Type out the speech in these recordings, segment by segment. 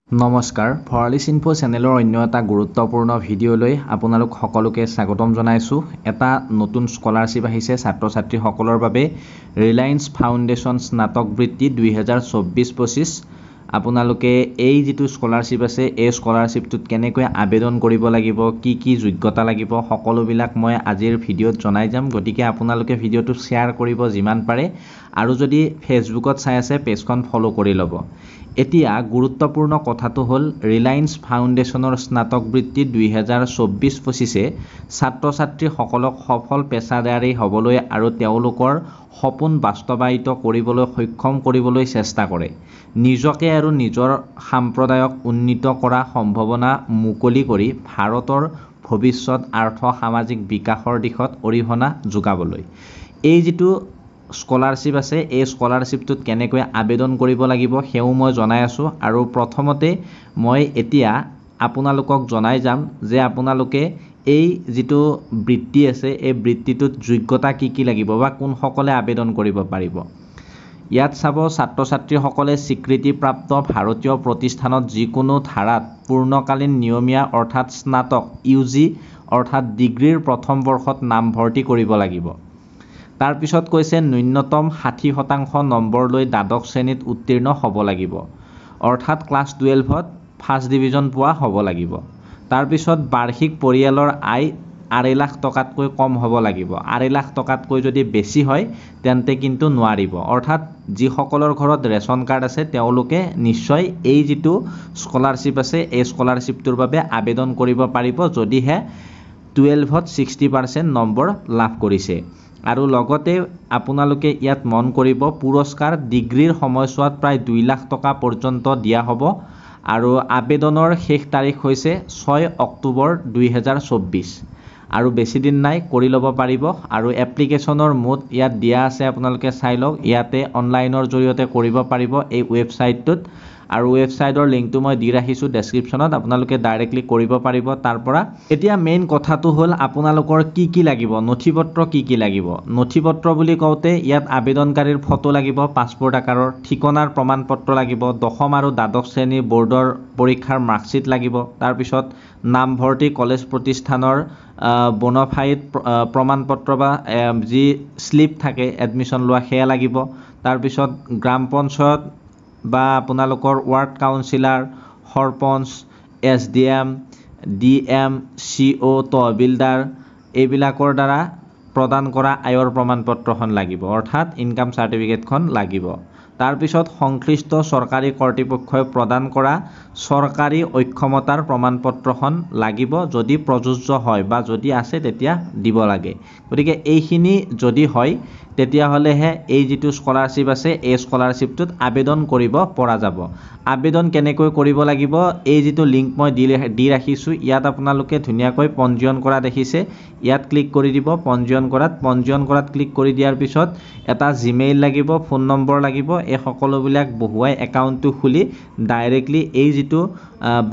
নমস্কাৰ ফৰালিছ ইনফো চেনেলৰ অন্য এটা গুৰুত্বপূৰ্ণ ভিডিঅ'লৈ আপোনালোক সকলোকে স্বাগতম জনাইছোঁ। এটা নতুন স্কলাৰশ্বিপ আহিছে ছাত্ৰ-ছাত্ৰীসকলৰ বাবে ৰিলায়েন্স ফাউণ্ডেশ্যন স্নাতক বৃত্তি 2024-25। আপোনালোকে এই যিটো স্কলাৰশ্বিপ আছে এই স্কলাৰশ্বিপটোত কেনেকৈ আবেদন কৰিব লাগিব, কি যোগ্যতা লাগিব, সকলোবিলাক মই আজিৰ ভিডিঅ'ত জনাই যাম। গতিকে আপোনালোকে ভিডিঅ'টো শ্বেয়াৰ কৰিব যিমান পাৰে, আৰু যদি ফেচবুকত চাই আছে পেজখন ফ'ল' কৰি ল'ব। এতিয়া গুৰুত্বপূৰ্ণ কথাটো হ'ল ৰিলায়েন্স ফাউণ্ডেশ্যনৰ স্নাতক বৃত্তি 2024-25 ছাত্ৰ-ছাত্ৰীসকলক সফল পেছাদাৰী হ'বলৈ আৰু তেওঁলোকৰ সপোন বাস্তৱায়িত কৰিবলৈ সক্ষম কৰিবলৈ চেষ্টা কৰে। নিজকে আৰু নিজৰ সম্প্ৰদায়ক উন্নীত কৰা সম্ভাৱনা মুকলি কৰি ভাৰতৰ ভৱিষ্যত আৰ্থ-সামাজিক বিকাশৰ দিশত অৰিহণা যোগাবলৈ এই যিটো স্কলাৰশ্বিপ আছে এই স্কলাৰশ্বিপটোত কেনেকৈ আবেদন কৰিব লাগিব সেও মই জনাই আছোঁ। আৰু প্ৰথমতে মই এতিয়া আপোনালোকক জনাই যাম যে আপোনালোকে এই যিটো বৃত্তি আছে এই বৃত্তিটোত যোগ্যতা কি লাগিব বা কোনসকলে আবেদন কৰিব পাৰিব। ইয়াত চাব, ছাত্ৰ-ছাত্ৰীসকলে স্বীকৃতিপ্ৰাপ্ত ভাৰতীয় প্ৰতিষ্ঠানত যিকোনো ধাৰাত পূৰ্ণকালীন নিয়মীয়া অৰ্থাৎ স্নাতক UG অৰ্থাৎ ডিগ্ৰীৰ প্ৰথম বৰ্ষত নামভৰ্তি কৰিব লাগিব। তাৰপিছত কৈছে ন্যূনতম 60% নম্বৰ লৈ দ্বাদশ শ্ৰেণীত উত্তীৰ্ণ হ'ব লাগিব, অৰ্থাৎ ক্লাছ 12ত ফাৰ্ষ্ট ডিভিজন পোৱা হ'ব লাগিব। তাৰপিছত বাৰ্ষিক পৰিয়ালৰ আয় 2.5 লাখ টকাতকৈ কম হ'ব লাগিব। 2.5 লাখ টকাতকৈ যদি বেছি হয় তেন্তে কিন্তু নোৱাৰিব। অৰ্থাৎ যিসকলৰ ঘৰত ৰেচন কাৰ্ড আছে তেওঁলোকে নিশ্চয় এই যিটো স্কলাৰশ্বিপ আছে এই স্কলাৰশ্বিপটোৰ বাবে আবেদন কৰিব পাৰিব যদিহে 12ত 60% নম্বৰ লাভ কৰিছে। আৰু লগতে আপোনালোকে ইয়াত মন কৰিব পুৰস্কাৰ ডিগ্ৰীৰ সময়ছোৱাত প্ৰায় 2 লাখ টকা পৰ্যন্ত দিয়া হ'ব। আৰু আবেদনৰ শেষ তাৰিখ হৈছে 6 অক্টোবৰ 2024। আৰু বেছি দিন নাই, কৰি ল'ব পাৰিব। আৰু এপ্লিকেশ্যনৰ মুঠ ইয়াত দিয়া আছে, আপোনালোকে চাই লওক। ইয়াতে অনলাইনৰ জৰিয়তে কৰিব পাৰিব এই ৱেবছাইটটোত, আৰু ৱেবছাইটৰ লিংকটো মই দি ৰাখিছোঁ ডেছক্ৰিপশ্যনত, আপোনালোকে ডাইৰেক্টলি কৰিব পাৰিব তাৰ পৰা। এতিয়া মেইন কথাটো হ'ল আপোনালোকৰ কি লাগিব, নথিপত্ৰ কি লাগিব। নথিপত্ৰ বুলি কওঁতে ইয়াত আবেদনকাৰীৰ ফটো লাগিব, পাছপোৰ্ট আকাৰৰ, ঠিকনাৰ প্ৰমাণপত্ৰ লাগিব, দশম আৰু দ্বাদশ শ্ৰেণীৰ বৰ্ডৰ পৰীক্ষাৰ মাৰ্কশ্বিট লাগিব। তাৰপিছত নামভৰ্তি কলেজ প্ৰতিষ্ঠানৰ বনফাইড প্ৰমাণপত্ৰ বা যি শ্লিপ থাকে এডমিশ্যন লোৱা সেয়া লাগিব। তাৰপিছত গ্ৰাম পঞ্চায়ত বা আপোনালোকৰ ward councillor, sarpanch, SDM, DM, CO, তহবিলদাৰ এইবিলাকৰ দ্বাৰা প্ৰদান কৰা আয়ৰ প্ৰমাণপত্ৰখন লাগিব, অৰ্থাৎ ইনকাম চাৰ্টিফিকেটখন লাগিব। তাৰপিছত সংশ্লিষ্ট চৰকাৰী কৰ্তৃপক্ষই প্ৰদান কৰা চৰকাৰী অক্ষমতাৰ প্ৰমাণপত্ৰখন লাগিব, যদি প্ৰযোজ্য হয় বা যদি আছে তেতিয়া দিব লাগে। গতিকে এইখিনি যদি হয় তেতিয়াহ'লেহে এই যিটো স্কলাৰশ্বিপ আছে এই স্কলাৰশ্বিপটোত আবেদন কৰিব পৰা যাব। আবেদন কেনেকৈ কৰিব লাগিব, এই যিটো লিংক মই দি ৰাখিছোঁ ইয়াত আপোনালোকে ধুনীয়াকৈ পঞ্জীয়ন কৰা দেখিছে, ইয়াত ক্লিক কৰি দিব। পঞ্জীয়ন কৰাত ক্লিক কৰি দিয়াৰ পিছত এটা জিমেইল লাগিব, ফোন নম্বৰ লাগিব। এই সকলোবিলাক বহুৱাই একাউণ্টটো খুলি ডাইৰেক্টলি এই যিটো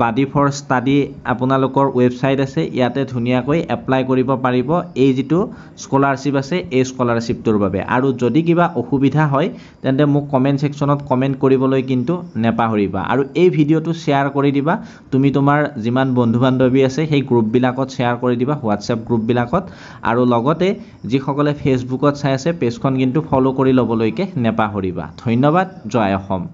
বাডি ফৰ ষ্টাডি আপোনালোকৰ ৱেবছাইট আছে ইয়াতে ধুনীয়াকৈ এপ্লাই কৰিব পাৰিব এই যিটো স্কলাৰশ্বিপ আছে এই স্কলাৰশ্বিপটোৰ বাবে। আৰু যদি কিবা অসুবিধা হয় তেন্তে মোক কমেণ্ট ছেকশ্যনত কমেণ্ট কৰিবলৈ কিন্তু নেপাহৰিবা। আৰু এই ভিডিঅ'টো শ্বেয়াৰ কৰি দিবা, তুমি তোমাৰ যিমান বন্ধু বান্ধৱী আছে সেই গ্ৰুপবিলাকত শ্বেয়াৰ কৰি দিবা, হোৱাটছএপ গ্ৰুপবিলাকত। আৰু লগতে যিসকলে ফেচবুকত চাই আছে পেজখন কিন্তু ফ'ল' কৰি ল'বলৈকে নেপাহৰিবা। ধন্যবাদ। জয় অসম।